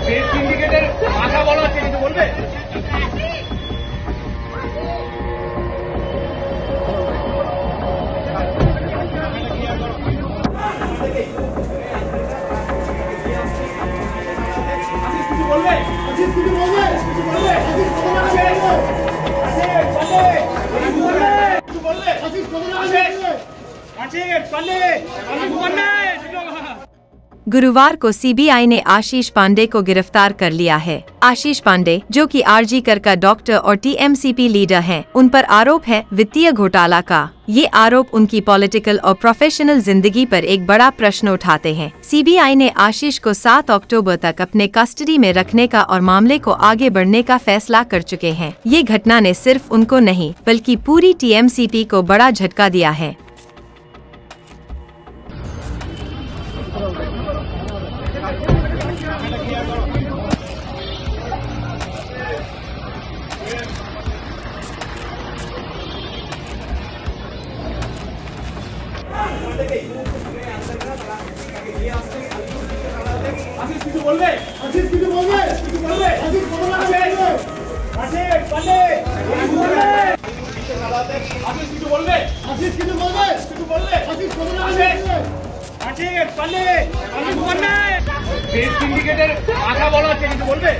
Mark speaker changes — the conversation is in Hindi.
Speaker 1: বেশ সিন্ডিকেটের ভাষা বলা হচ্ছে, কিছু বলবে?
Speaker 2: गुरुवार को सीबीआई ने आशीष पांडे को गिरफ्तार कर लिया है। आशीष पांडे, जो कि आरजी कर का डॉक्टर और टीएमसीपी लीडर हैं, उन पर आरोप है वित्तीय घोटाला का। ये आरोप उनकी पॉलिटिकल और प्रोफेशनल जिंदगी पर एक बड़ा प्रश्न उठाते हैं। सीबीआई ने आशीष को 7 अक्टूबर तक अपने कस्टडी में रखने का और मामले को आगे बढ़ने का फैसला कर चुके हैं। ये घटना ने सिर्फ उनको नहीं बल्कि पूरी टीएमसीपी को बड़ा झटका दिया है।
Speaker 1: বেশ সিন্ডিকেটের ভাষা বলা হচ্ছে, কিছু বলবে?